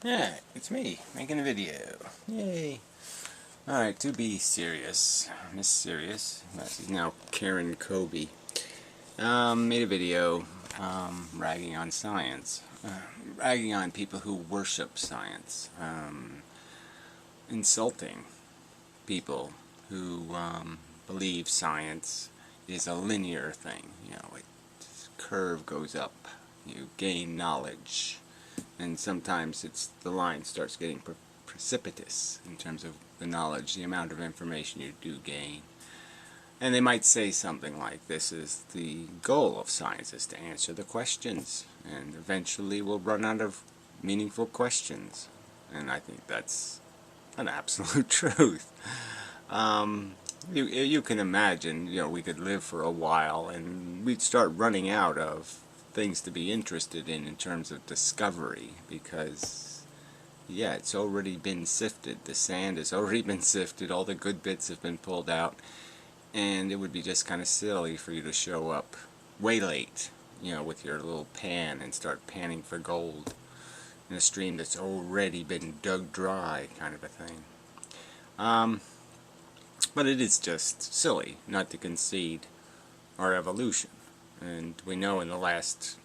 Yeah, it's me, making a video. Yay. Alright, to be serious, Miss Serious, she's now Karen Kobie, made a video ragging on science, ragging on people who worship science, insulting people who believe science is a linear thing. You know, curve goes up, you gain knowledge, and sometimes the line starts getting precipitous in terms of the knowledge, the amount of information you do gain. And they might say something like, this is the goal of science, is to answer the questions, and eventually we'll run out of meaningful questions. And I think that's an absolute truth. You can imagine, you know, we could live for a while and we'd start running out of things to be interested in terms of discovery, because yeah, it's already been sifted. The sand has already been sifted, all the good bits have been pulled out, and it would be just kind of silly for you to show up way late, you know, with your little pan and start panning for gold in a stream that's already been dug dry, kind of a thing. But it is just silly not to concede our evolution. And we know in the last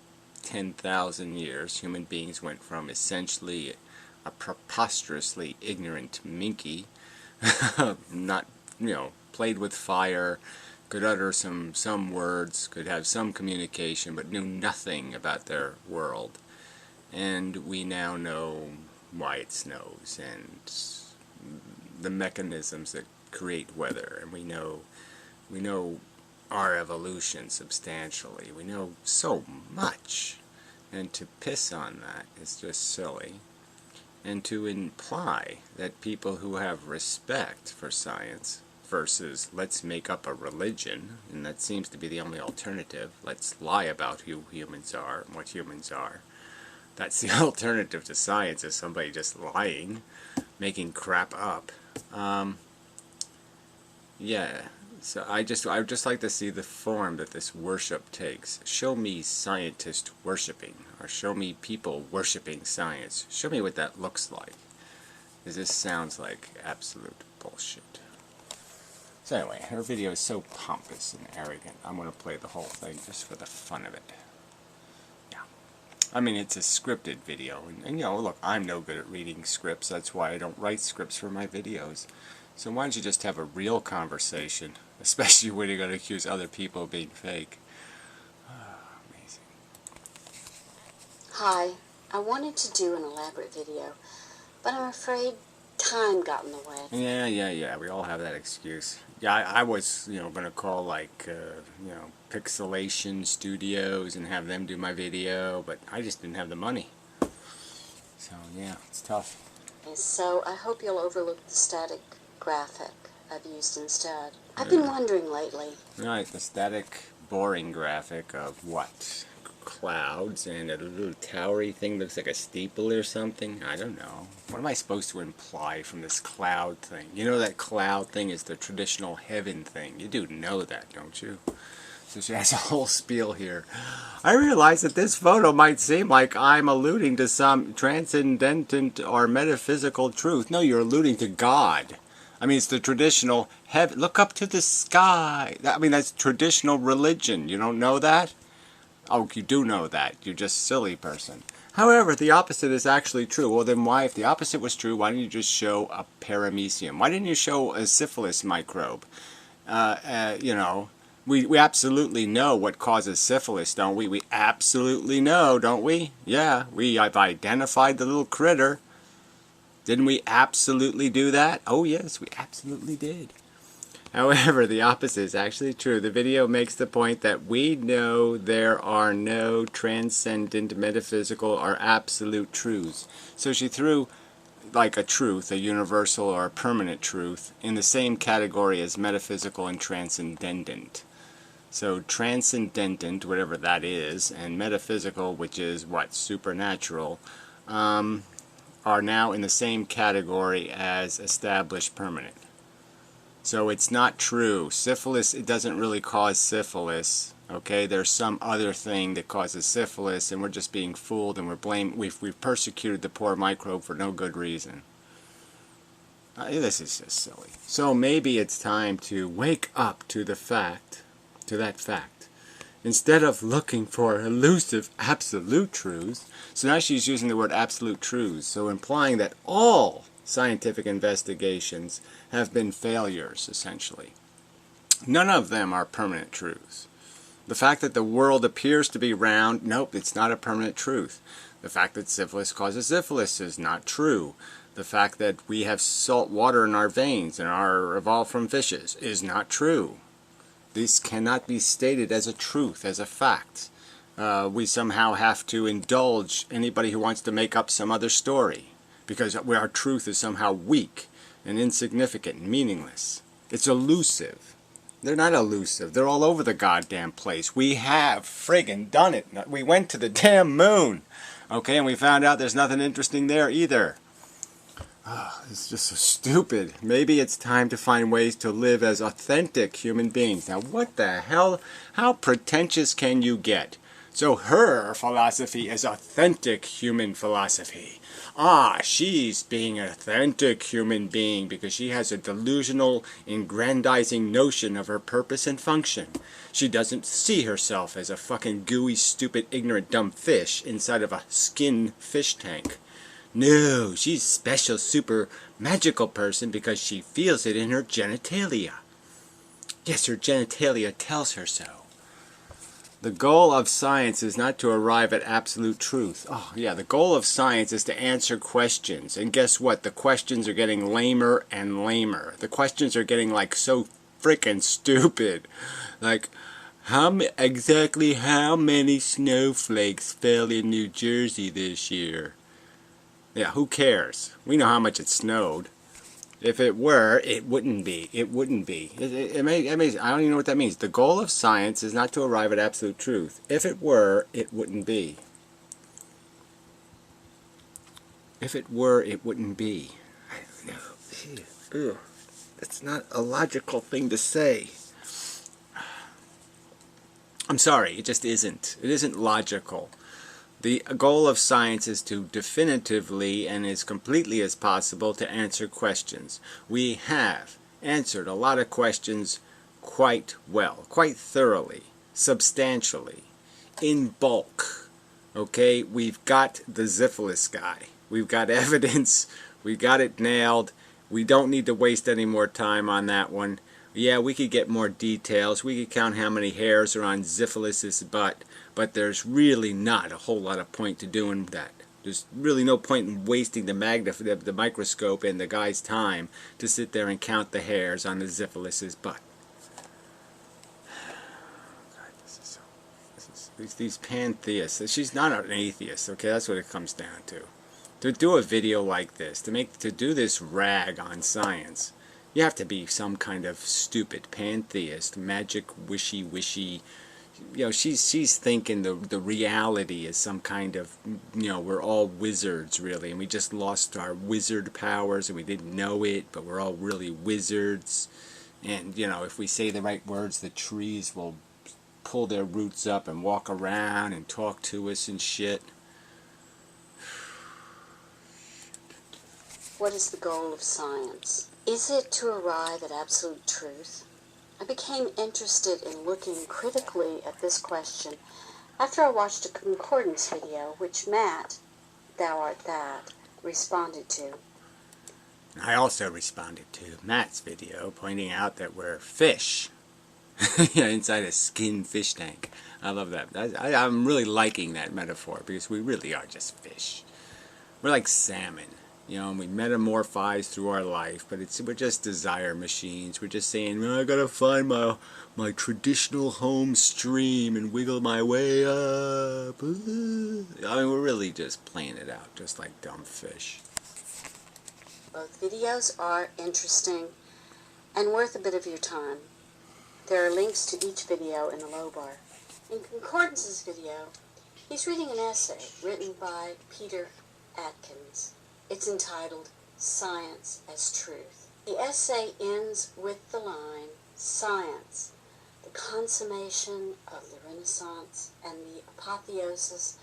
10,000 years, human beings went from essentially a preposterously ignorant minky, not, you know, played with fire, could utter some words, could have some communication, but knew nothing about their world. And we now know why it snows and the mechanisms that create weather, and we know our evolution substantially. We know so much, and to piss on that is just silly. And to imply that people who have respect for science versus let's make up a religion, and that seems to be the only alternative, let's lie about who humans are and what humans are. That's the alternative to science, is somebody just lying, making crap up. Yeah, so I would just like to see the form that this worship takes. Show me scientists worshiping, or show me people worshiping science. Show me what that looks like, because this sounds like absolute bullshit. So anyway, her video is so pompous and arrogant, I'm going to play the whole thing just for the fun of it. Yeah. I mean, it's a scripted video, and you know, look, I'm no good at reading scripts, that's why I don't write scripts for my videos. So why don't you just have a real conversation, especially when you're going to accuse other people of being fake. Amazing. Hi, I wanted to do an elaborate video, but I'm afraid time got in the way. Yeah, we all have that excuse. Yeah, I was, you know, going to call, like, you know, Pixelation Studios and have them do my video, but I just didn't have the money. So, yeah, it's tough. So I hope you'll overlook the static graphic I've used instead. I've been wondering lately. Right, the static, boring graphic of what? Clouds and a little towery thing looks like a steeple or something? I don't know. What am I supposed to imply from this cloud thing? You know that cloud thing is the traditional heaven thing. You do know that, don't you? So she has a whole spiel here. I realize that this photo might seem like I'm alluding to some transcendent or metaphysical truth. No, you're alluding to God. I mean, it's the traditional heaven. Look up to the sky. I mean, that's traditional religion. You don't know that? Oh, you do know that. You're just a silly person. However, the opposite is actually true. Well, then why, if the opposite was true, why didn't you just show a paramecium? Why didn't you show a syphilis microbe? You know, we absolutely know what causes syphilis, don't we? We absolutely know, don't we? Yeah, we have identified the little critter. Didn't we absolutely do that? Oh yes, we absolutely did. However, the opposite is actually true. The video makes the point that we know there are no transcendent, metaphysical, or absolute truths. So she threw like a truth, a universal or a permanent truth, in the same category as metaphysical and transcendent. So transcendent, whatever that is, and metaphysical, which is what, supernatural, are now in the same category as established permanent. So it's not true. Syphilis, it doesn't really cause syphilis. Okay, there's some other thing that causes syphilis, and we're just being fooled, and we've persecuted the poor microbe for no good reason. This is just silly. So maybe it's time to wake up to that fact. Instead of looking for elusive absolute truths, so now she's using the word absolute truths, so implying that all scientific investigations have been failures, essentially. None of them are permanent truths. The fact that the world appears to be round, nope, it's not a permanent truth. The fact that syphilis causes syphilis is not true. The fact that we have salt water in our veins and are evolved from fishes is not true. These cannot be stated as a truth, as a fact. We somehow have to indulge anybody who wants to make up some other story, because our truth is somehow weak and insignificant and meaningless. It's elusive. They're not elusive. They're all over the goddamn place. We have friggin' done it. We went to the damn moon. Okay, and we found out there's nothing interesting there either. Oh, it's just so stupid. Maybe it's time to find ways to live as authentic human beings. Now, what the hell? How pretentious can you get? So her philosophy is authentic human philosophy. Ah, she's being an authentic human being because she has a delusional, aggrandizing notion of her purpose and function. She doesn't see herself as a fucking gooey, stupid, ignorant, dumb fish inside of a skin fish tank. No, she's a special, super, magical person because she feels it in her genitalia. Yes, her genitalia tells her so. The goal of science is not to arrive at absolute truth. Oh, yeah, the goal of science is to answer questions. And guess what? The questions are getting lamer and lamer. The questions are getting, like, so freaking stupid. Like, exactly how many snowflakes fell in New Jersey this year? Yeah, who cares? We know how much it snowed. If it were, it wouldn't be. It wouldn't be. I don't even know what that means. The goal of science is not to arrive at absolute truth. If it were, it wouldn't be. If it were, it wouldn't be. I don't know. Ugh. It's not a logical thing to say. I'm sorry, it just isn't. It isn't logical. The goal of science is to definitively and as completely as possible to answer questions. We have answered a lot of questions quite well, quite thoroughly, substantially, in bulk. Okay, we've got the syphilis guy. We've got evidence. We got it nailed. We don't need to waste any more time on that one. Yeah, we could get more details. We could count how many hairs are on syphilis's butt. But there's really not a whole lot of point to doing that. There's really no point in wasting the microscope and the guy's time to sit there and count the hairs on the syphilis's butt. God, these pantheists. She's not an atheist. Okay, that's what it comes down to. To do a video like this, to do this rag on science, you have to be some kind of stupid pantheist, magic wishy-wishy. You know, she's thinking the reality is some kind of, you know, we're all wizards really, and we just lost our wizard powers and we didn't know it, but we're all really wizards. And, you know, if we say the right words, the trees will pull their roots up and walk around and talk to us and shit. What is the goal of science? Is it to arrive at absolute truth? I became interested in looking critically at this question after I watched a concordance video which Matt, Thou Art That, responded to. I also responded to Matt's video pointing out that we're fish inside a skin fish tank. I love that. I'm really liking that metaphor because we really are just fish. We're like salmon. You know, and we metamorphize through our life, but we're just desire machines. We're just saying, well, I gotta find my traditional home stream and wiggle my way up. I mean, we're really just playing it out, just like dumb fish. Both videos are interesting and worth a bit of your time. There are links to each video in the low bar. In Concordance's video, he's reading an essay written by Peter Atkins. It's entitled, Science as Truth. The essay ends with the line, Science, the the consummation of the Renaissance and the apotheosis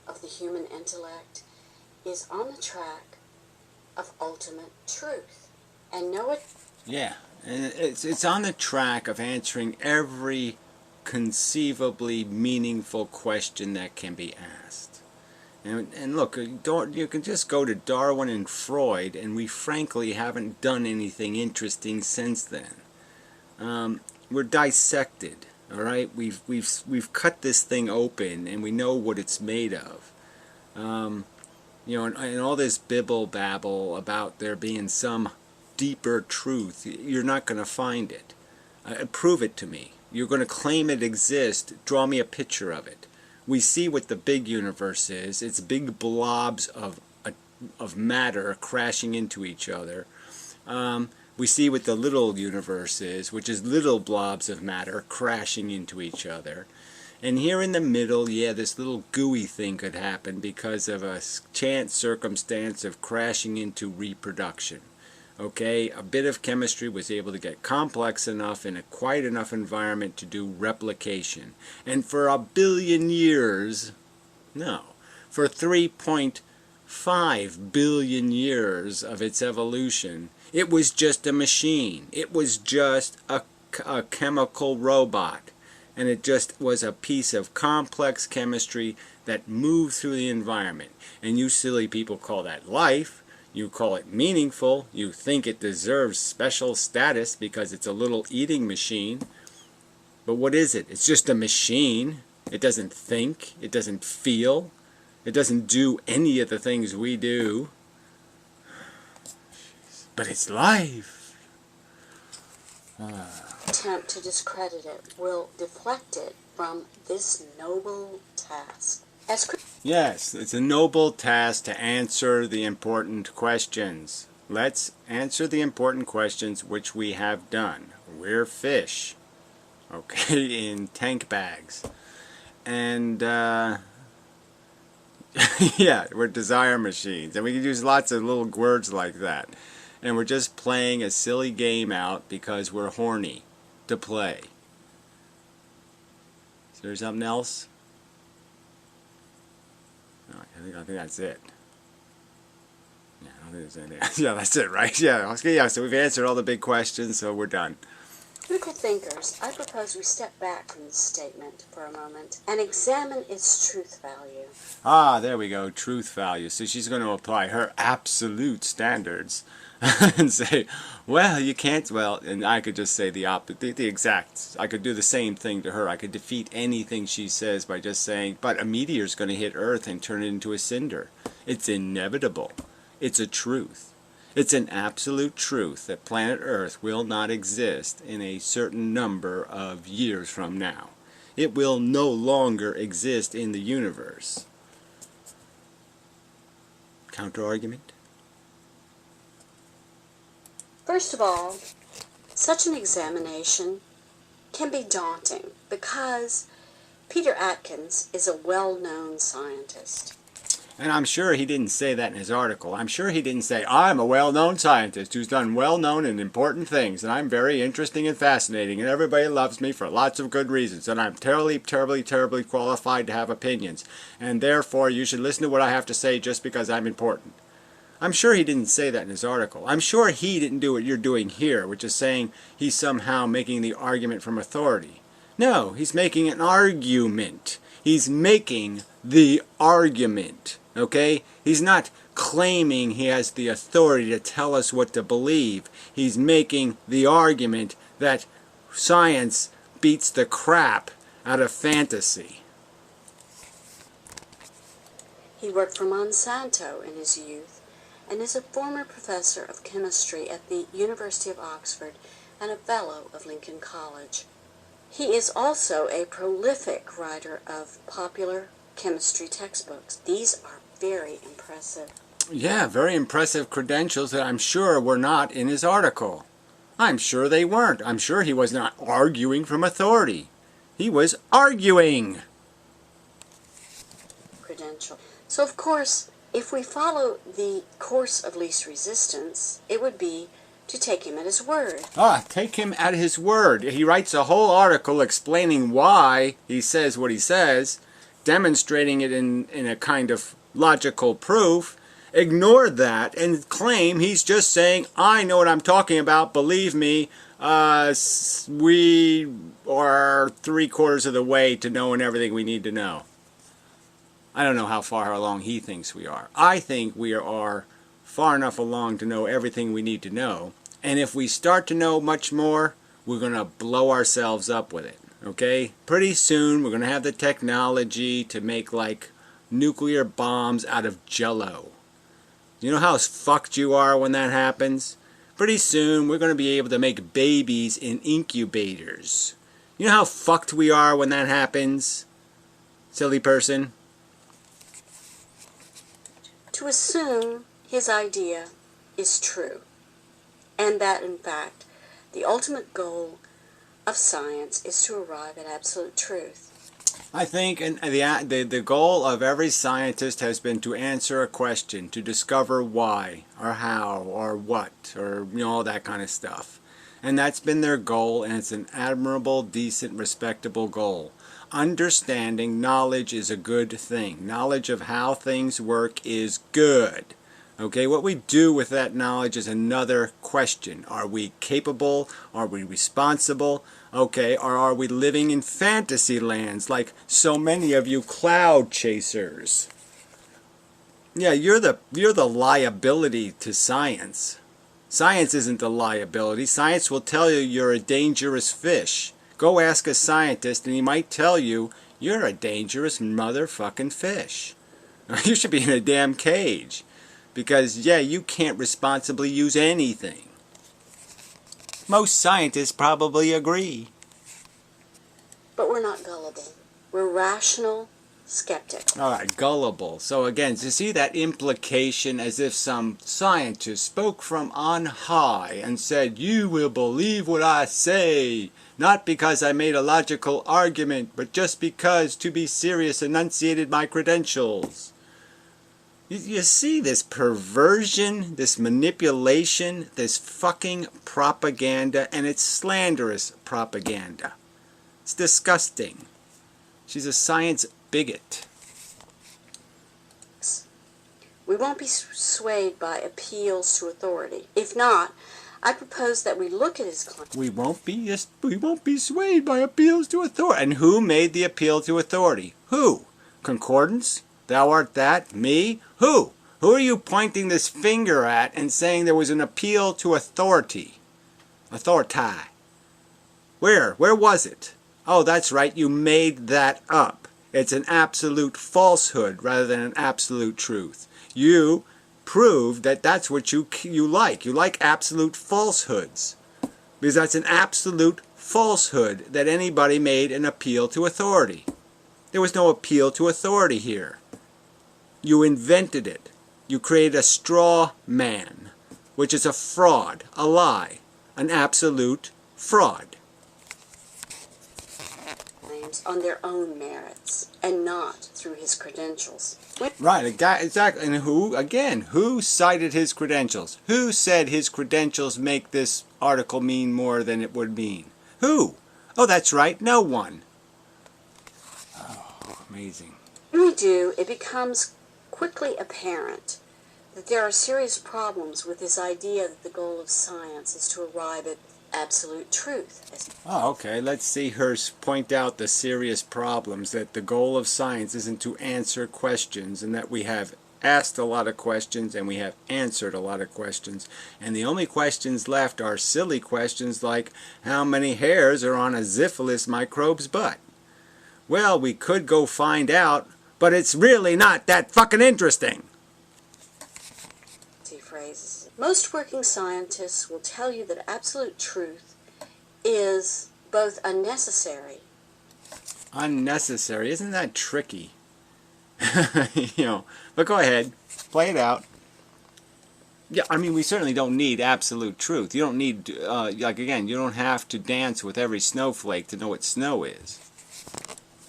of the human intellect is on the track of ultimate truth. And know it. Yeah, and it's on the track of answering every conceivably meaningful question that can be asked. And look, you can just go to Darwin and Freud, and we frankly haven't done anything interesting since then. We're dissected, all right. We've cut this thing open, and we know what it's made of. You know, and all this bibble babble about there being some deeper truth, you're not going to find it. Prove it to me. You're going to claim it exists. Draw me a picture of it. We see what the big universe is. It's big blobs of matter crashing into each other. We see what the little universe is, which is little blobs of matter crashing into each other. And here in the middle, yeah, this little gooey thing could happen because of a chance circumstance of crashing into reproduction. Okay, a bit of chemistry was able to get complex enough in a quiet enough environment to do replication. And for a billion years, no, for 3.5 billion years of its evolution, it was just a machine. It was just a chemical robot. And it just was a piece of complex chemistry that moved through the environment. And you silly people call that life. You call it meaningful. You think it deserves special status because it's a little eating machine. But what is it? It's just a machine. It doesn't think. It doesn't feel. It doesn't do any of the things we do. But it's life. Attempt to discredit it will deflect it from this noble task. Yes, it's a noble task to answer the important questions. Let's answer the important questions, which we have done. We're fish, okay, in tank bags. And, yeah, we're desire machines. And we can use lots of little words like that. And we're just playing a silly game out because we're horny to play. Is there something else? No, I think that's it. Yeah, I don't think there's anything else. Yeah, that's it, right? Yeah, so we've answered all the big questions, so we're done. Critical thinkers, I propose we step back from this statement for a moment and examine its truth value. Ah, there we go, truth value. So she's going to apply her absolute standards and say, well, you can't, well, and I could just say the exact, I could do the same thing to her. I could defeat anything she says by just saying, but a meteor's going to hit Earth and turn it into a cinder. It's inevitable. It's a truth. It's an absolute truth that planet Earth will not exist in a certain number of years from now. It will no longer exist in the universe. Counter-argument? First of all, such an examination can be daunting because Peter Atkins is a well-known scientist. And I'm sure he didn't say that in his article. I'm sure he didn't say, I'm a well-known scientist who's done well-known and important things, and I'm very interesting and fascinating, and everybody loves me for lots of good reasons, and I'm terribly, terribly, terribly qualified to have opinions, and therefore you should listen to what I have to say just because I'm important. I'm sure he didn't say that in his article. I'm sure he didn't do what you're doing here, which is saying he's somehow making the argument from authority. No, he's making an argument. He's making the argument. Okay? He's not claiming he has the authority to tell us what to believe. He's making the argument that science beats the crap out of fantasy. He worked for Monsanto in his youth and is a former professor of chemistry at the University of Oxford and a fellow of Lincoln College. He is also a prolific writer of popular chemistry textbooks. These are very impressive. Yeah, very impressive credentials that I'm sure were not in his article. I'm sure they weren't. I'm sure he was not arguing from authority. He was arguing. Credential. So, of course, if we follow the course of least resistance, it would be to take him at his word. Take him at his word. He writes a whole article explaining why he says what he says, demonstrating it in a kind of logical proof. Ignore that and claim he's just saying, I know what I'm talking about, believe me, we are 3/4 of the way to knowing everything we need to know. I don't know how far along he thinks we are. I think we are far enough along to know everything we need to know. And if we start to know much more, we're going to blow ourselves up with it. Okay? Pretty soon we're going to have the technology to make like nuclear bombs out of jello. You know how fucked you are when that happens? Pretty soon we're going to be able to make babies in incubators. You know how fucked we are when that happens? Silly person. To assume his idea is true, and that, in fact, the ultimate goal of science is to arrive at absolute truth. I think the goal of every scientist has been to answer a question, to discover why, or how, or what, or all that kind of stuff. And that's been their goal, and it's an admirable, decent, respectable goal. Understanding knowledge is a good thing. Knowledge of how things work is good. Okay, what we do with that knowledge is another question. Are we capable? Are we responsible? Okay, or are we living in fantasy lands like so many of you cloud chasers? Yeah, you're the liability to science. Science isn't the liability. Science will tell you you're a dangerous fish. Go ask a scientist and he might tell you you're a dangerous motherfucking fish. You should be in a damn cage. Because, yeah, you can't responsibly use anything. Most scientists probably agree. But we're not gullible. We're rational skeptics. Alright, gullible. So again, to see that implication as if some scientist spoke from on high and said, you will believe what I say. Not because I made a logical argument, but just because, to be serious, enunciated my credentials. You see this perversion, this manipulation, this fucking propaganda, and it's slanderous propaganda. It's disgusting. She's a science bigot. We won't be swayed by appeals to authority. If not, I propose that we look at his claim. We won't be swayed by appeals to authority. And who made the appeal to authority? Who? Concordance? Thou art that? Me? Who? Who are you pointing this finger at and saying there was an appeal to authority? Authority. Where? Where was it? Oh, that's right, you made that up. It's an absolute falsehood rather than an absolute truth. You proved that that's what you like. You like absolute falsehoods. Because that's an absolute falsehood that anybody made an appeal to authority. There was no appeal to authority here. You invented it. You created a straw man, which is a fraud, a lie, an absolute fraud. On their own merits and not through his credentials. Right, exactly. And who cited his credentials? Who said his credentials make this article mean more than it would mean? Who? Oh, that's right, no one. Oh, amazing. When we do, it becomes quickly apparent that there are serious problems with this idea that the goal of science is to arrive at absolute truth. Oh, okay. Let's see her point out the serious problems, that the goal of science isn't to answer questions, and that we have asked a lot of questions and we have answered a lot of questions, and the only questions left are silly questions like how many hairs are on a syphilis microbe's butt. Well, we could go find out, but it's really not that fucking interesting. Phrases. Most working scientists will tell you that absolute truth is both unnecessary. Unnecessary? Isn't that tricky? But go ahead. Play it out. Yeah, I mean, we certainly don't need absolute truth. You don't need, you don't have to dance with every snowflake to know what snow is.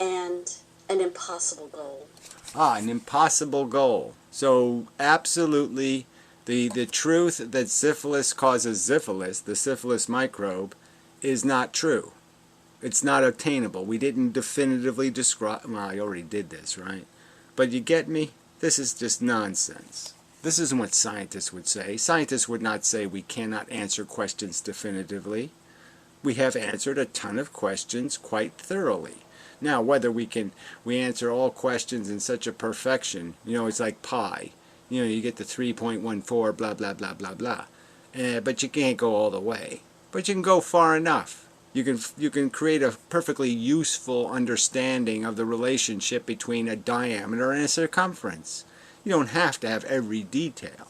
And an impossible goal. An impossible goal. So, absolutely The truth that syphilis causes syphilis, the syphilis microbe, is not true. It's not obtainable. We didn't definitively describe... Well, I already did this, right? But you get me? This is just nonsense. This isn't what scientists would say. Scientists would not say we cannot answer questions definitively. We have answered a ton of questions quite thoroughly. Now, whether we answer all questions in such a perfection, it's like pi. You get the 3.14, blah, blah, blah, blah, blah. But you can't go all the way. But you can go far enough. You can create a perfectly useful understanding of the relationship between a diameter and a circumference. You don't have to have every detail.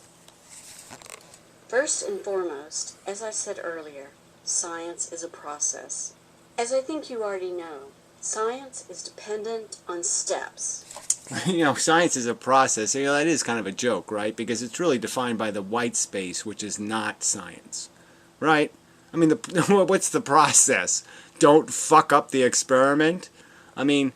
First and foremost, as I said earlier, science is a process. As I think you already know, science is dependent on steps. Science is a process. That is kind of a joke, right? Because it's really defined by the white space, which is not science, right? I mean, what's the process? Don't fuck up the experiment? I mean,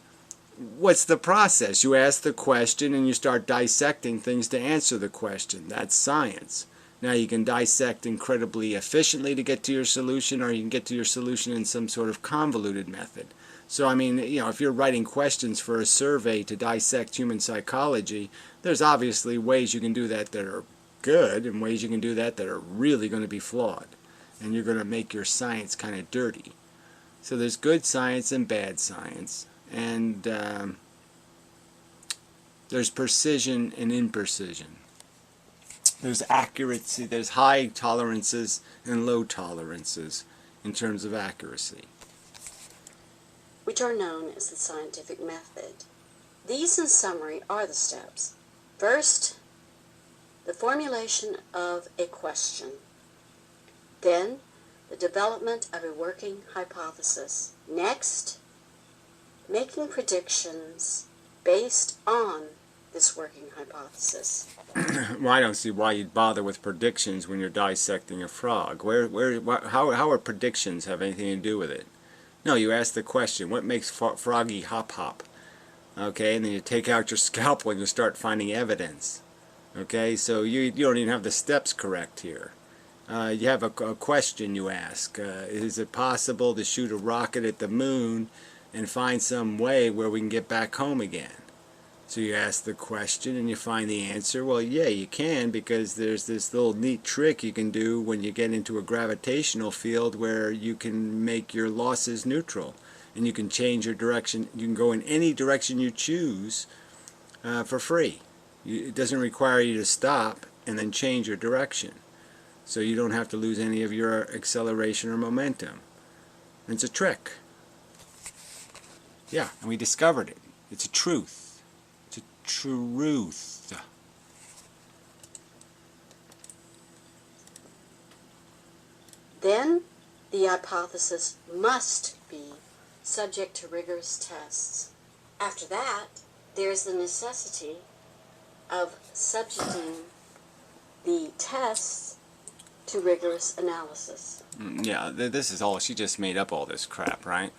what's the process? You ask the question and you start dissecting things to answer the question. That's science. Now, you can dissect incredibly efficiently to get to your solution, or you can get to your solution in some sort of convoluted method. So, I mean, if you're writing questions for a survey to dissect human psychology, there's obviously ways you can do that that are good and ways you can do that that are really going to be flawed. And you're going to make your science kind of dirty. So there's good science and bad science. And there's precision and imprecision. There's accuracy. There's high tolerances and low tolerances in terms of accuracy, which are known as the scientific method. These, in summary, are the steps. First, the formulation of a question. Then, the development of a working hypothesis. Next, making predictions based on this working hypothesis. Well, I don't see why you'd bother with predictions when you're dissecting a frog. How are predictions have anything to do with it? No, you ask the question, what makes froggy hop hop? Okay, and then you take out your scalpel and you start finding evidence. Okay, so you don't even have the steps correct here. You have a question you ask. Is it possible to shoot a rocket at the moon and find some way where we can get back home again? So you ask the question and you find the answer. Well, yeah, you can, because there's this little neat trick you can do when you get into a gravitational field where you can make your losses neutral. And you can change your direction. You can go in any direction you choose for free. It doesn't require you to stop and then change your direction. So you don't have to lose any of your acceleration or momentum. And it's a trick. Yeah, and we discovered it. It's a truth. It's a truth. Then, the hypothesis must be subject to rigorous tests. After that, there is the necessity of subjecting the tests to rigorous analysis. Yeah, this is all, she just made up all this crap, right?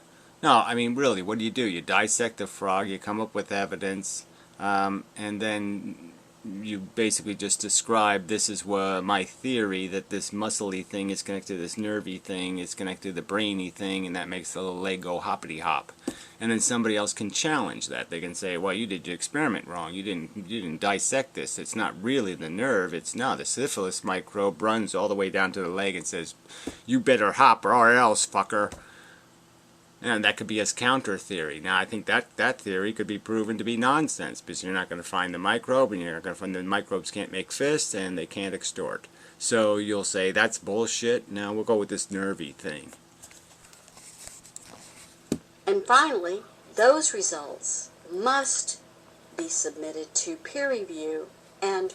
No, I mean, really, what do? You dissect the frog, you come up with evidence, and then you basically just describe, this is my theory, that this muscly thing is connected to this nervy thing, is connected to the brainy thing, and that makes the little leg go hoppity hop. And then somebody else can challenge that. They can say, well, you did your experiment wrong. You didn't dissect this. It's not really the nerve. It's no, the syphilis microbe runs all the way down to the leg and says, you better hop or else, fucker. And that could be as counter theory. Now, I think that theory could be proven to be nonsense, because you're not going to find the microbe, and you're not going to find the microbes can't make fists, and they can't extort. So you'll say, that's bullshit. Now we'll go with this nervy thing. And finally, those results must be submitted to peer review and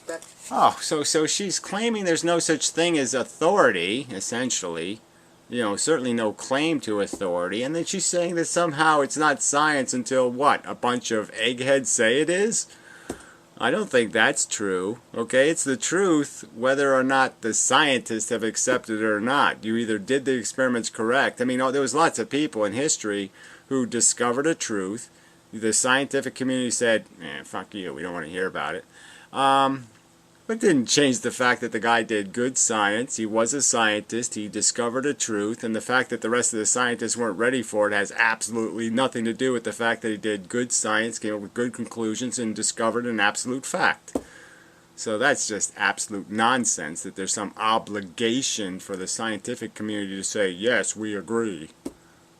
Oh, so she's claiming there's no such thing as authority, essentially. Certainly no claim to authority. And then she's saying that somehow it's not science until, what, a bunch of eggheads say it is? I don't think that's true. Okay, it's the truth whether or not the scientists have accepted it or not. You either did the experiments correct. I mean, there was lots of people in history who discovered a truth. The scientific community said, fuck you, we don't want to hear about it. It didn't change the fact that the guy did good science. He was a scientist. He discovered a truth. And the fact that the rest of the scientists weren't ready for it has absolutely nothing to do with the fact that he did good science, came up with good conclusions, and discovered an absolute fact. So that's just absolute nonsense that there's some obligation for the scientific community to say, yes, we agree.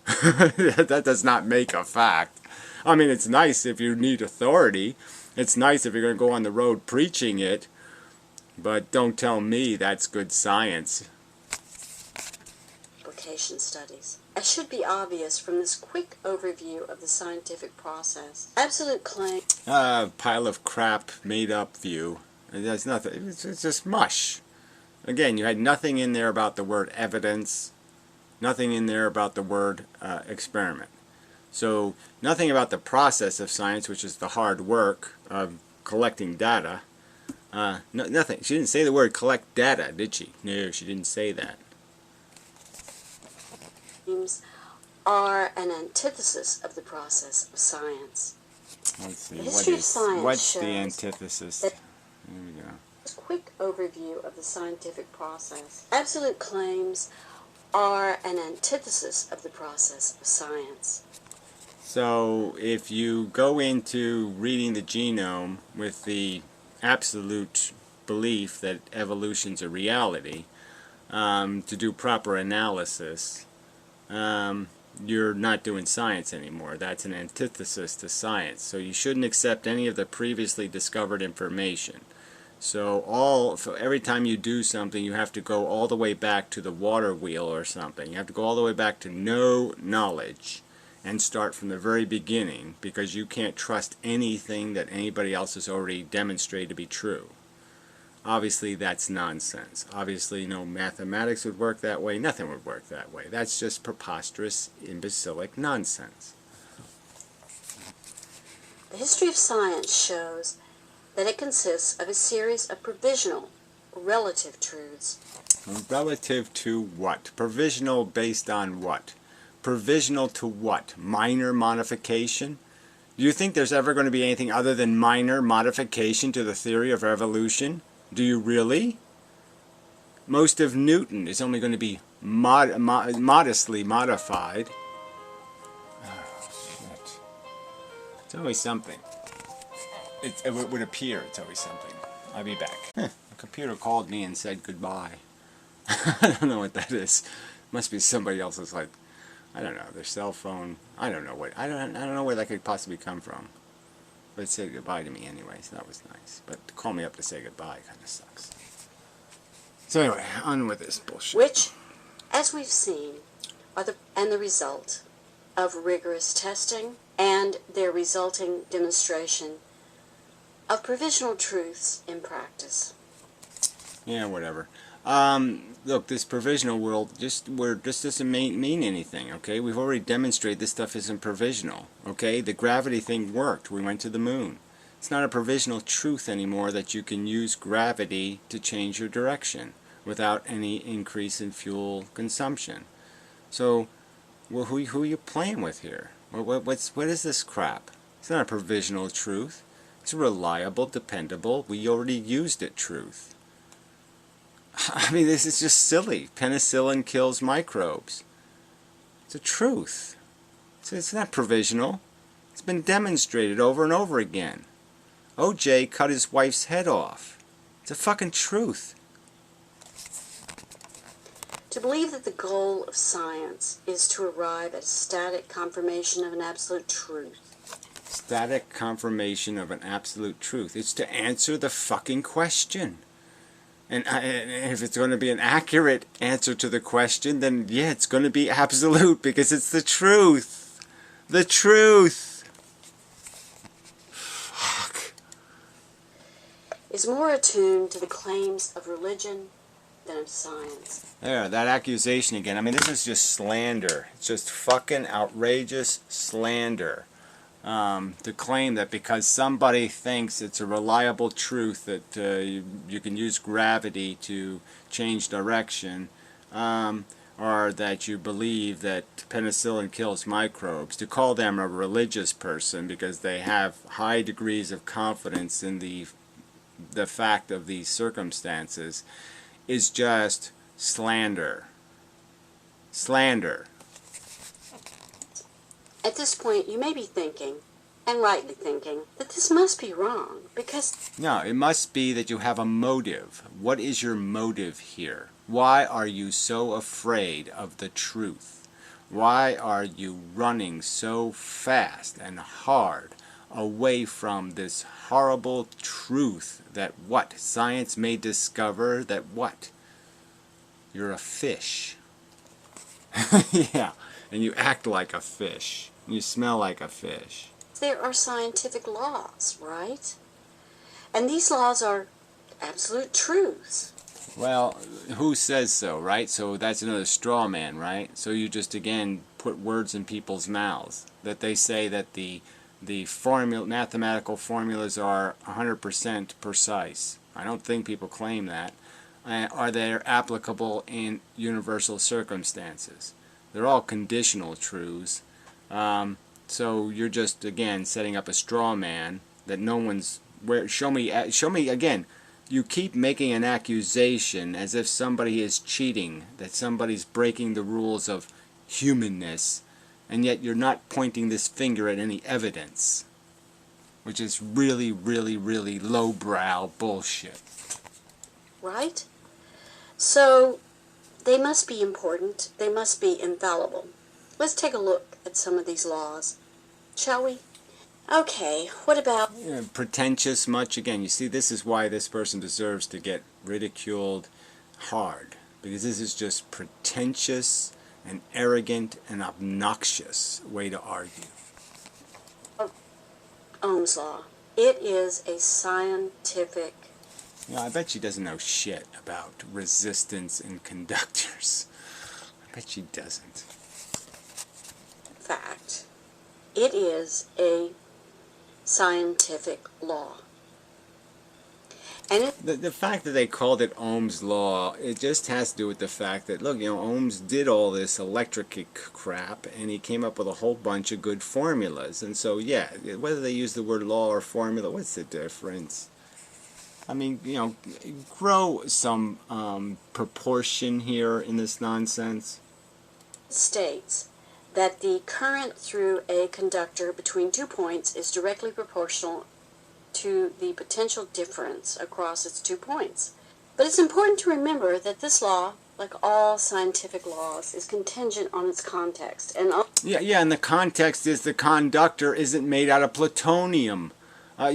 That does not make a fact. I mean, it's nice if you need authority. It's nice if you're going to go on the road preaching it. But don't tell me that's good science. Application studies. As should be obvious from this quick overview of the scientific process, absolute claim... Pile of crap, made up view. There's nothing. It's just mush. Again, you had nothing in there about the word evidence. Nothing in there about the word experiment. So, nothing about the process of science, which is the hard work of collecting data. Nothing. She didn't say the word collect data, did she? No, she didn't say that. Are an antithesis of the process of science. Let's see. The history of science what's shows the antithesis? There we go. This quick overview of the scientific process. Absolute claims are an antithesis of the process of science. So, if you go into reading the genome with the absolute belief that evolution's a reality, to do proper analysis, you're not doing science anymore. That's an antithesis to science. So you shouldn't accept any of the previously discovered information. So every time you do something, you have to go all the way back to the water wheel or something. You have to go all the way back to no knowledge and start from the very beginning, because you can't trust anything that anybody else has already demonstrated to be true. Obviously, that's nonsense. Obviously, no mathematics would work that way. Nothing would work that way. That's just preposterous, imbecilic nonsense. The history of science shows that it consists of a series of provisional, relative truths. Relative to what? Provisional based on what? Provisional to what? Minor modification? Do you think there's ever going to be anything other than minor modification to the theory of evolution? Do you really? Most of Newton is only going to be modestly modified. Oh, shit. It's always something. It would appear it's always something. I'll be back. The computer called me and said goodbye. I don't know what that is. Must be somebody else's, like, I don't know, their cell phone. I don't know what. I don't know where that could possibly come from. But it said goodbye to me anyway, so that was nice. But to call me up to say goodbye kind of sucks. So anyway, on with this bullshit. Which, as we've seen, are the result of rigorous testing and their resulting demonstration of provisional truths in practice. Yeah, whatever. Look, this provisional world just doesn't mean anything, okay? We've already demonstrated this stuff isn't provisional, okay? The gravity thing worked. We went to the moon. It's not a provisional truth anymore that you can use gravity to change your direction without any increase in fuel consumption. So, well, who are you playing with here? What is this crap? It's not a provisional truth. It's a reliable, dependable, we already used it truth. I mean, this is just silly. Penicillin kills microbes. It's a truth. It's not provisional. It's been demonstrated over and over again. OJ cut his wife's head off. It's a fucking truth. To believe that the goal of science is to arrive at a static confirmation of an absolute truth. Static confirmation of an absolute truth. It's to answer the fucking question. And if it's going to be an accurate answer to the question, then yeah, it's going to be absolute because it's the truth. The truth. Fuck. Is more attuned to the claims of religion than of science. There, that accusation again. I mean, this is just slander. It's just fucking outrageous slander. To claim that because somebody thinks it's a reliable truth that you can use gravity to change direction, or that you believe that penicillin kills microbes, to call them a religious person because they have high degrees of confidence in the the fact of these circumstances is just slander. Slander. At this point, you may be thinking, and rightly thinking, that this must be wrong, because... No, it must be that you have a motive. What is your motive here? Why are you so afraid of the truth? Why are you running so fast and hard away from this horrible truth that what? Science may discover that what? You're a fish. Yeah, and you act like a fish. You smell like a fish. there are scientific laws, right? And these laws are absolute truths. Well, who says so, right? So that's another straw man, right? So you just, again, put words in people's mouths. That they say that the mathematical formulas are 100% precise. I don't think people claim that. Are they applicable in universal circumstances? They're all conditional truths. So you're just, again, setting up a straw man that no one's... Show me again. You keep making an accusation as if somebody is cheating, that somebody's breaking the rules of humanness, and yet you're not pointing this finger at any evidence, which is really, really, really lowbrow bullshit. Right? So, they must be important. They must be infallible. Let's take a look at some of these laws, shall we? Okay, what about... Pretentious much? Again, you see, this is why this person deserves to get ridiculed hard. Because this is just pretentious and arrogant and obnoxious way to argue. Ohm's law. It is a scientific... I bet she doesn't know shit about resistance in conductors. I bet she doesn't. fact. It is a scientific law. And the fact that they called it Ohm's law, it just has to do with the fact that, look, Ohm's did all this electric crap, and he came up with a whole bunch of good formulas. And so, yeah, whether they use the word law or formula, what's the difference? I mean, grow some proportion here in this nonsense. states that the current through a conductor between 2 points is directly proportional to the potential difference across its 2 points. But it's important to remember that this law, like all scientific laws, is contingent on its context. And and the context is the conductor isn't made out of plutonium. I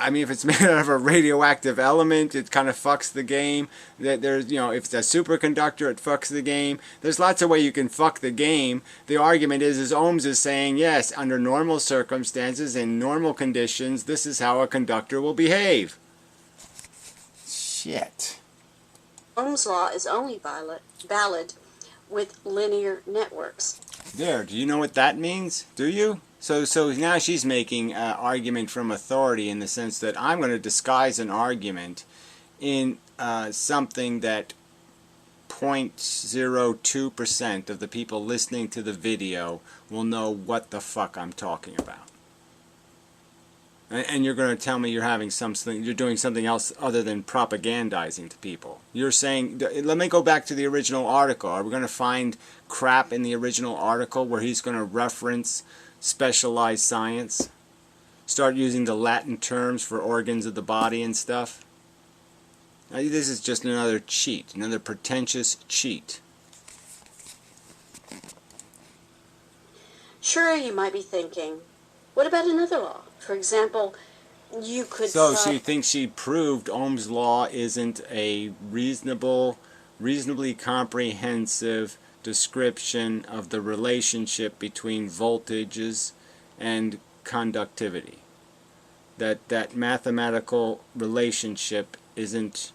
mean, if it's made out of a radioactive element, it kind of fucks the game. There's, if it's a superconductor, it fucks the game. There's lots of ways you can fuck the game. The argument is Ohms is saying, yes, under normal circumstances, in normal conditions, this is how a conductor will behave. Shit. Ohm's law is only valid with linear networks. There, do you know what that means? Do you? So now she's making an argument from authority in the sense that I'm going to disguise an argument in something that 0.02% of the people listening to the video will know what the fuck I'm talking about. And you're going to tell me you're doing something else other than propagandizing to people. You're saying, let me go back to the original article. Are we going to find crap in the original article where he's going to reference specialized science? Start using the Latin terms for organs of the body and stuff? This is just another cheat, another pretentious cheat. Sure, you might be thinking, what about another law? For example, you could... So she thinks she proved Ohm's law isn't a reasonably comprehensive description of the relationship between voltages and conductivity. That mathematical relationship isn't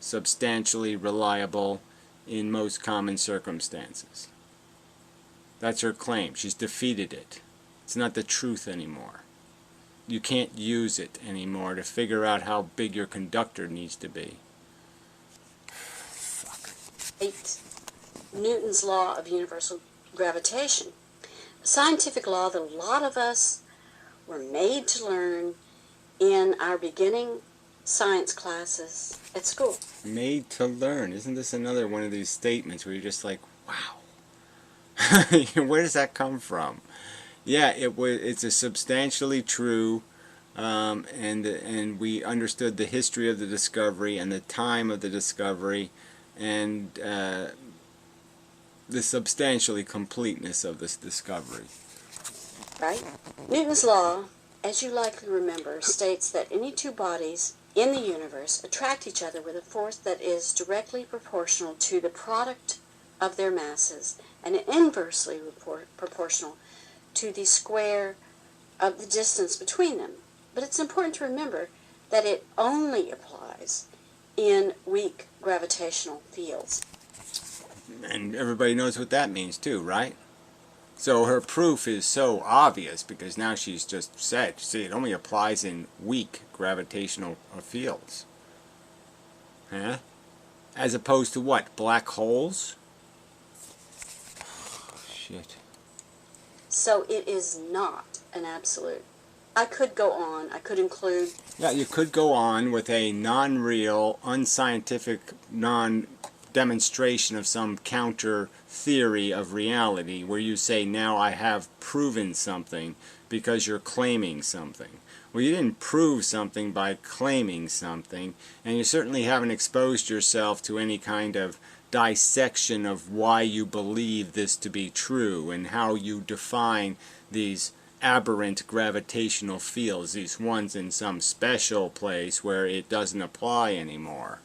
substantially reliable in most common circumstances. That's her claim. She's defeated it. It's not the truth anymore. You can't use it anymore to figure out how big your conductor needs to be. Fuck. Newton's law of universal gravitation. A scientific law that a lot of us were made to learn in our beginning science classes at school. Made to learn. Isn't this another one of these statements where you're just like, wow. Where does that come from? Yeah, it's a substantially true, and we understood the history of the discovery and the time of the discovery, and the substantially completeness of this discovery. Right? Newton's law, as you likely remember, states that any two bodies in the universe attract each other with a force that is directly proportional to the product of their masses and inversely proportional to the square of the distance between them. But it's important to remember that it only applies in weak gravitational fields. And everybody knows what that means too, right? So her proof is so obvious because now she's just said, see, it only applies in weak gravitational fields. Huh? As opposed to what? Black holes? Shit. So it is not an absolute. I could go on. I could include... Yeah, you could go on with a non-real, unscientific, non-demonstration of some counter theory of reality where you say, now I have proven something because you're claiming something. Well, you didn't prove something by claiming something, and you certainly haven't exposed yourself to any kind of dissection of why you believe this to be true and how you define these aberrant gravitational fields, these ones in some special place where it doesn't apply anymore.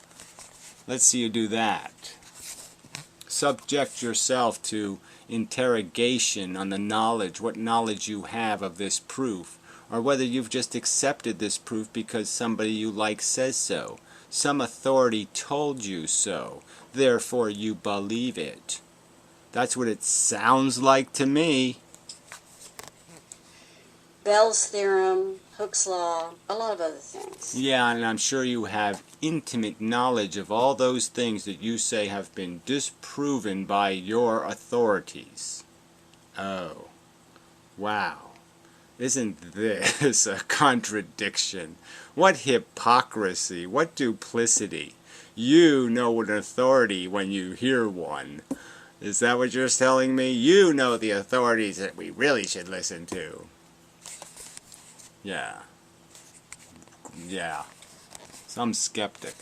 Let's see you do that. Subject yourself to interrogation on the knowledge, what knowledge you have of this proof, or whether you've just accepted this proof because somebody you like says so. Some authority told you so, therefore you believe it. That's what it sounds like to me. Bell's theorem, Hooke's law, a lot of other things. Yeah, and I'm sure you have intimate knowledge of all those things that you say have been disproven by your authorities. Oh, wow. Isn't this a contradiction? What hypocrisy, what duplicity. You know an authority when you hear one. Is that what you're telling me? You know the authorities that we really should listen to. Yeah. Yeah. Some skeptic.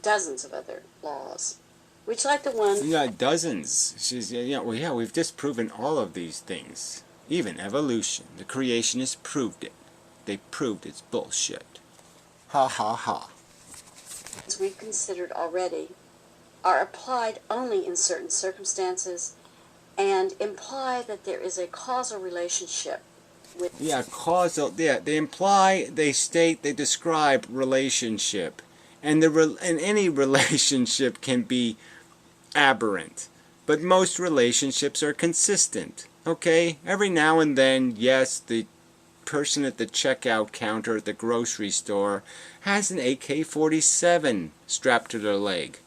Dozens of other laws. Which, like the one... Yeah, dozens. She's, well, yeah, we've disproven all of these things. Even evolution. The creationists proved it. They proved it's bullshit. Ha ha ha. As we've considered already, are applied only in certain circumstances and imply that there is a causal relationship with... Yeah, causal. Yeah, they imply, they state, they describe relationship. And any relationship can be aberrant. But most relationships are consistent. Okay? Every now and then, yes, the person at the checkout counter at the grocery store has an AK-47 strapped to their leg.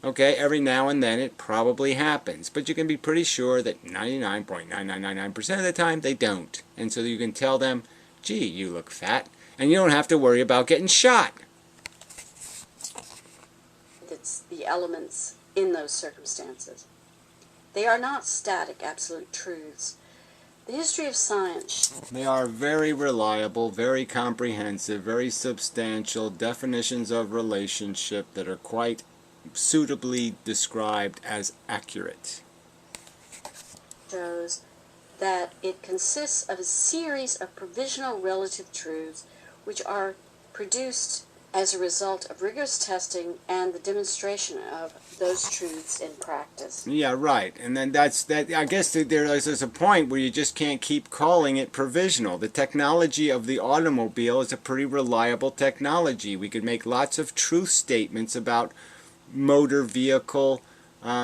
Okay, every now and then it probably happens, but you can be pretty sure that 99.9999% of the time they don't. And so you can tell them, gee, you look fat, and you don't have to worry about getting shot. It's the elements in those circumstances. They are not static absolute truths. The history of science... They are very reliable, very comprehensive, very substantial definitions of relationship that are quite suitably described as accurate. Shows that it consists of a series of provisional relative truths which are produced as a result of rigorous testing and the demonstration of those truths in practice. Yeah, right. And then I guess there's a point where you just can't keep calling it provisional. The technology of the automobile is a pretty reliable technology. We could make lots of truth statements about motor vehicle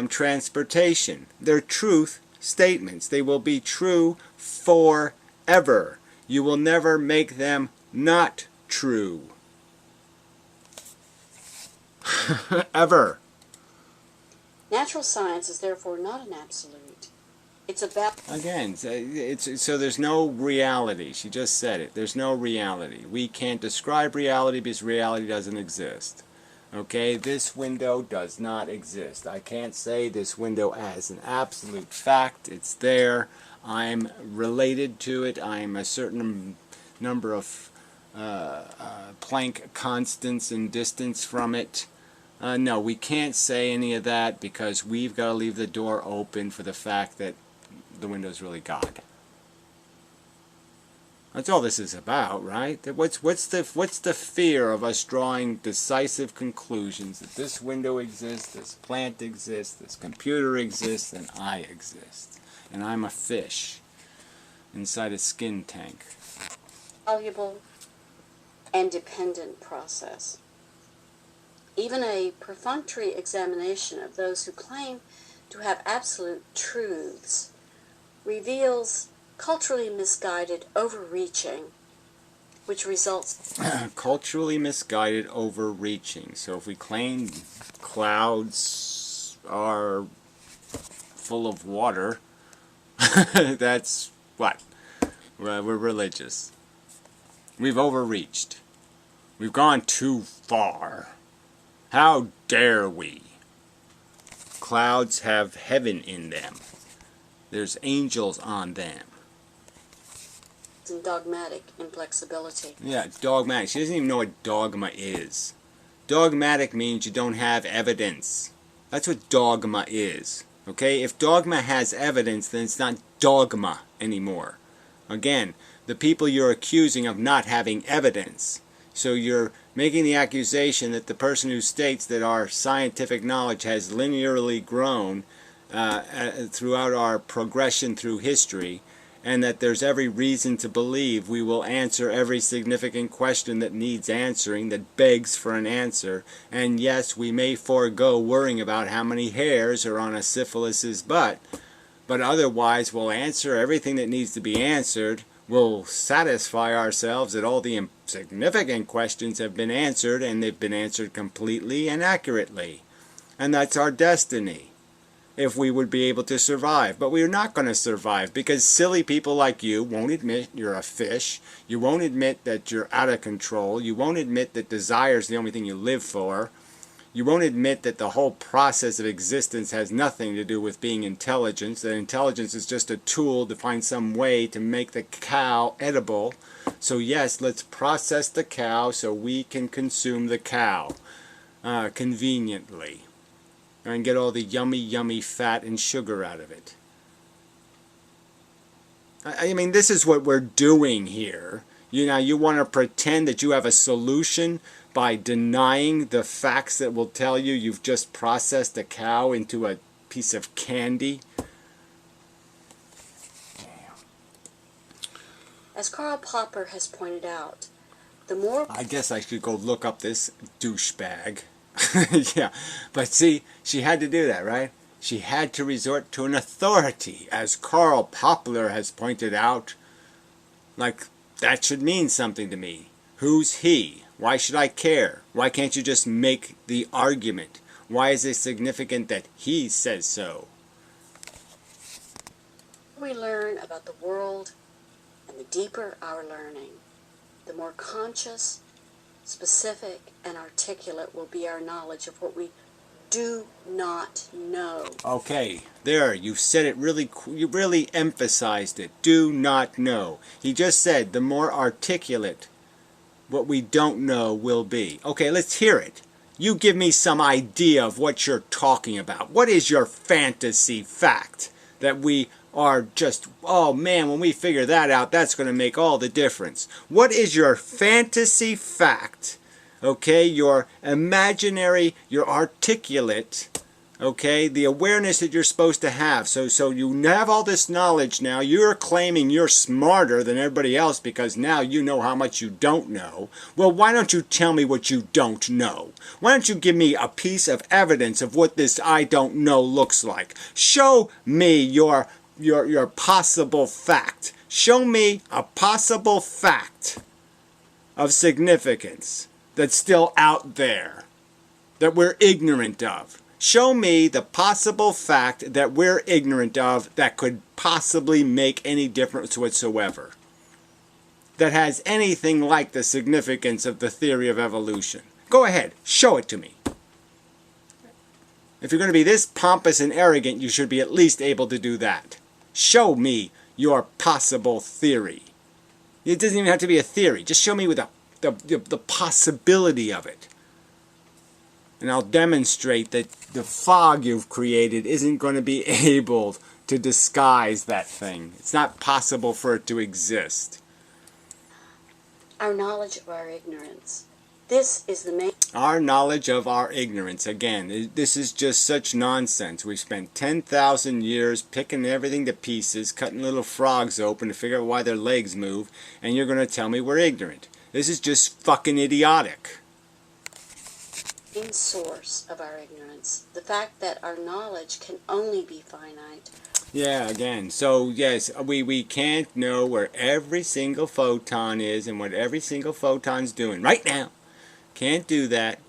transportation. They're truth statements. They will be true forever. You will never make them not true. Ever. Natural science is therefore not an absolute. It's about... Again, so there's no reality. She just said it. There's no reality. We can't describe reality because reality doesn't exist. Okay, this window does not exist. I can't say this window as an absolute fact. It's there. I'm related to it. I'm a certain number of Planck constants in distance from it. No, we can't say any of that because we've got to leave the door open for the fact that the window's really God. That's all this is about, right? What's the fear of us drawing decisive conclusions that this window exists, this plant exists, this computer exists, and I exist, and I'm a fish inside a skin tank. Valuable and dependent process. Even a perfunctory examination of those who claim to have absolute truths reveals culturally misguided overreaching, which results... Culturally misguided overreaching. So if we claim clouds are full of water, that's what? Well, we're religious. We've overreached. We've gone too far. How dare we? Clouds have heaven in them. There's angels on them. And dogmatic inflexibility. Yeah, it's dogmatic. She doesn't even know what dogma is. Dogmatic means you don't have evidence. That's what dogma is. Okay? If dogma has evidence, then it's not dogma anymore. Again, the people you're accusing of not having evidence. So you're making the accusation that the person who states that our scientific knowledge has linearly grown throughout our progression through history, and that there's every reason to believe we will answer every significant question that needs answering, that begs for an answer, and yes, we may forego worrying about how many hairs are on a syphilis's butt, but otherwise we'll answer everything that needs to be answered. We'll satisfy ourselves that all the significant questions have been answered, and they've been answered completely and accurately. And that's our destiny, if we would be able to survive. But we're not going to survive because silly people like you won't admit you're a fish. You won't admit that you're out of control. You won't admit that desire is the only thing you live for. You won't admit that the whole process of existence has nothing to do with being intelligence, that intelligence is just a tool to find some way to make the cow edible. So yes, let's process the cow so we can consume the cow conveniently and get all the yummy, yummy fat and sugar out of it. I mean, this is what we're doing here. You want to pretend that you have a solution by denying the facts that will tell you you've just processed a cow into a piece of candy? As Karl Popper has pointed out, the more... I guess I should go look up this douchebag. Yeah, but see, she had to do that, right? She had to resort to an authority, as Karl Popper has pointed out. Like, that should mean something to me. Who's he? Why should I care? Why can't you just make the argument? Why is it significant that he says so? we learn about the world and the deeper our learning, the more conscious, specific, and articulate will be our knowledge of what we do not know. Okay, there, you said it really, you really emphasized it. Do not know. He just said the more articulate what we don't know will be. Okay, let's hear it. You give me some idea of what you're talking about. What is your fantasy fact that we are just, oh man, when we figure that out, that's going to make all the difference. What is your fantasy fact? Okay, your imaginary, your articulate, okay, the awareness that you're supposed to have. So you have all this knowledge now. You're claiming you're smarter than everybody else because now you know how much you don't know. Well, why don't you tell me what you don't know? Why don't you give me a piece of evidence of what this I don't know looks like? Show me your possible fact. Show me a possible fact of significance that's still out there, that we're ignorant of. Show me the possible fact that we're ignorant of that could possibly make any difference whatsoever, that has anything like the significance of the theory of evolution. Go ahead, show it to me. If you're going to be this pompous and arrogant, you should be at least able to do that. Show me your possible theory. It doesn't even have to be a theory. Just show me with the possibility of it. And I'll demonstrate that the fog you've created isn't going to be able to disguise that thing. It's not possible for it to exist. Our knowledge of our ignorance. This is the main... Our knowledge of our ignorance. Again, this is just such nonsense. We spent 10,000 years picking everything to pieces, cutting little frogs open to figure out why their legs move, and you're going to tell me we're ignorant. This is just fucking idiotic. Source of our ignorance. The fact that our knowledge can only be finite. Yeah, again, so yes, we can't know where every single photon is and what every single photon's doing right now. Can't do that,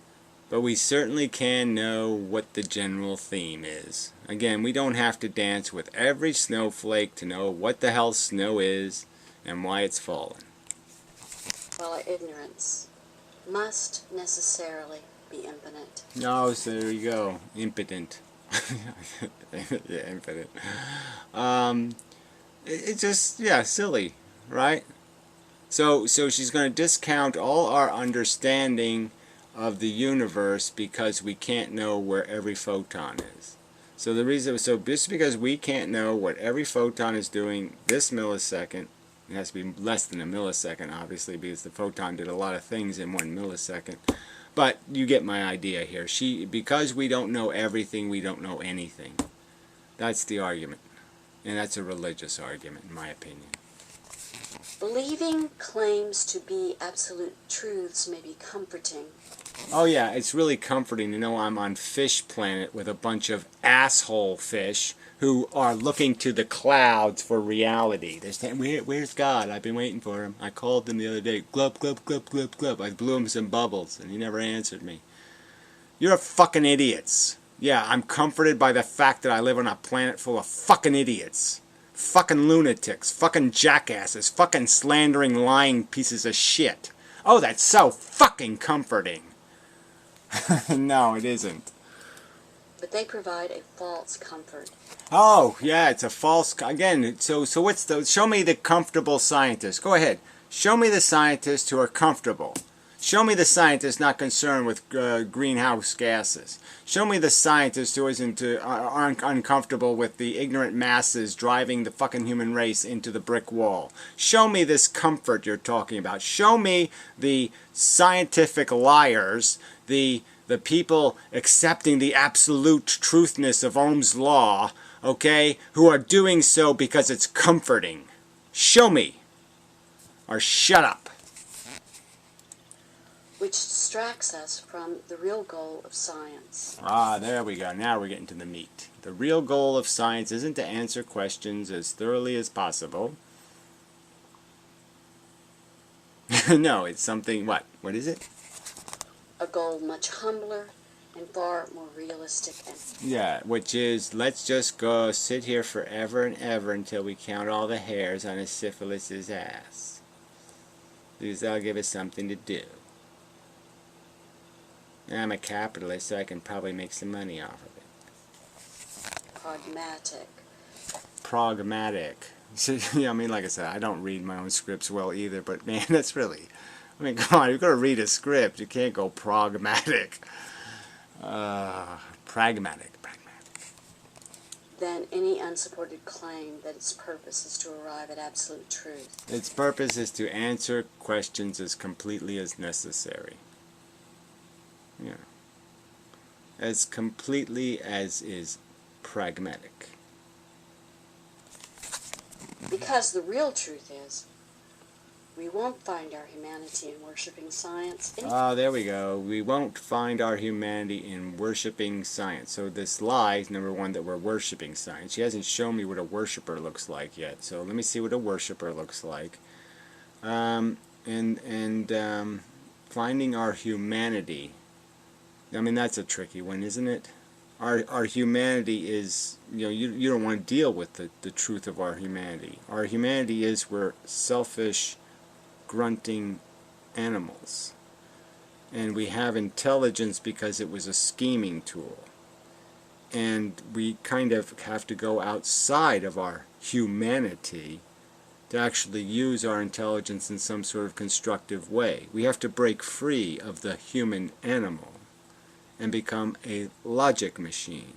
but we certainly can know what the general theme is. Again, we don't have to dance with every snowflake to know what the hell snow is and why it's fallen. Well, our ignorance must necessarily be impotent. No, so there you go. Impotent. Yeah, impotent. It's just, yeah, silly, right? So she's going to discount all our understanding of the universe because we can't know where every photon is. So the reason, so just because we can't know what every photon is doing this millisecond, it has to be less than a millisecond, obviously, because the photon did a lot of things in 1 millisecond. But you get my idea here. Because we don't know everything, we don't know anything. That's the argument. And that's a religious argument, in my opinion. Believing claims to be absolute truths may be comforting. Oh yeah, it's really comforting to know I'm on Fish Planet with a bunch of asshole fish who are looking to the clouds for reality. They're saying, where's God? I've been waiting for him. I called him the other day. Glub, glub, glub, glub, glub. I blew him some bubbles, and he never answered me. You're fucking idiots. Yeah, I'm comforted by the fact that I live on a planet full of fucking idiots. Fucking lunatics. Fucking jackasses. Fucking slandering, lying pieces of shit. Oh, that's so fucking comforting. No, it isn't. But they provide a false comfort. Oh, yeah, it's a false... Again, so what's the... Show me the comfortable scientists. Go ahead. Show me the scientists who are comfortable. Show me the scientists not concerned with greenhouse gases. Show me the scientists who aren't uncomfortable with the ignorant masses driving the fucking human race into the brick wall. Show me this comfort you're talking about. Show me the scientific liars, the people accepting the absolute truthness of Ohm's law, okay, who are doing so because it's comforting. Show me. Or shut up. Which distracts us from the real goal of science. Ah, there we go. Now we're getting to the meat. The real goal of science isn't to answer questions as thoroughly as possible. No, it's something, what? What is it? A goal much humbler and far more realistic. Yeah, which is, let's just go sit here forever and ever until we count all the hairs on a syphilis's ass. Because that'll give us something to do. I'm a capitalist, so I can probably make some money off of it. Pragmatic. Pragmatic. So, yeah, I mean, like I said, I don't read my own scripts well either, but man, that's really... I mean, come on, you've got to read a script. You can't go pragmatic. Pragmatic. Than any unsupported claim that its purpose is to arrive at absolute truth. Its purpose is to answer questions as completely as necessary. Yeah. As completely as is pragmatic. Because the real truth is, we won't find our humanity in worshipping science. Ah, there we go. We won't find our humanity in worshipping science. So this lie is number one, that we're worshipping science. She hasn't shown me what a worshipper looks like yet. So let me see what a worshipper looks like. Finding our humanity. I mean, that's a tricky one, isn't it? our humanity is, you don't want to deal with the truth of our humanity. Our humanity is we're selfish, grunting animals. And we have intelligence because it was a scheming tool. And we kind of have to go outside of our humanity to actually use our intelligence in some sort of constructive way. We have to break free of the human animal and become a logic machine.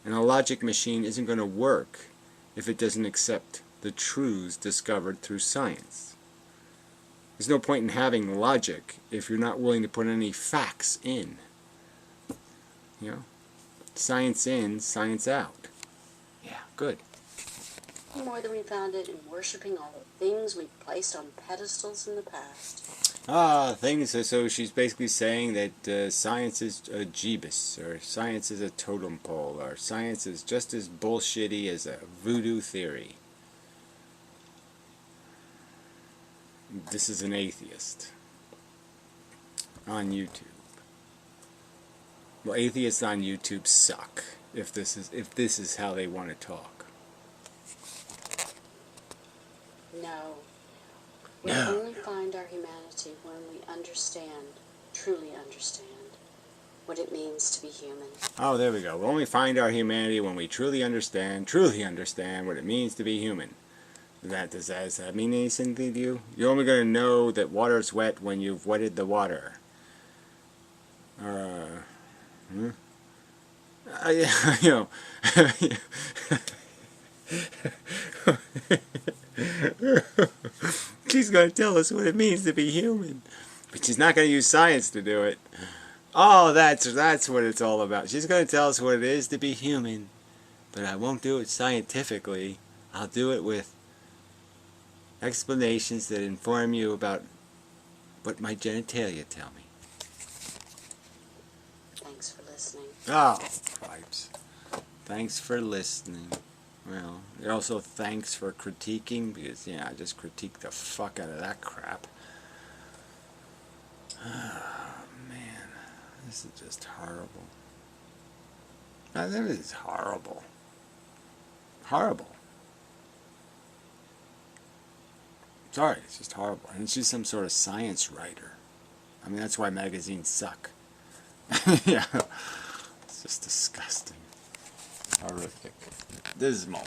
And a logic machine isn't going to work if it doesn't accept the truths discovered through science. There's no point in having logic if you're not willing to put any facts in. Science in, science out. Yeah, good. More than we found it in worshipping all the things we placed on pedestals in the past. Things. So she's basically saying that science is a Jeebus, or science is a totem pole, or science is just as bullshitty as a voodoo theory. This is an atheist on YouTube. Well, atheists on YouTube suck if this is how they want to talk. No. We only find our humanity when we truly understand, what it means to be human. Oh, there we go. We only find our humanity when we truly understand what it means to be human. Does that mean anything to you? You're only going to know that water's wet when you've wetted the water. She's going to tell us what it means to be human. But she's not going to use science to do it. Oh, that's what it's all about. She's going to tell us what it is to be human. But I won't do it scientifically. I'll do it with explanations that inform you about what my genitalia tell me. Thanks for listening. Oh, cripes. Thanks for listening. Well, also thanks for critiquing, because, I just critiqued the fuck out of that crap. Oh, man. This is just horrible. This is horrible. Horrible. Sorry, it's just horrible. And she's some sort of science writer. I mean, that's why magazines suck. Yeah. It's just disgusting. Horrific. Dismal.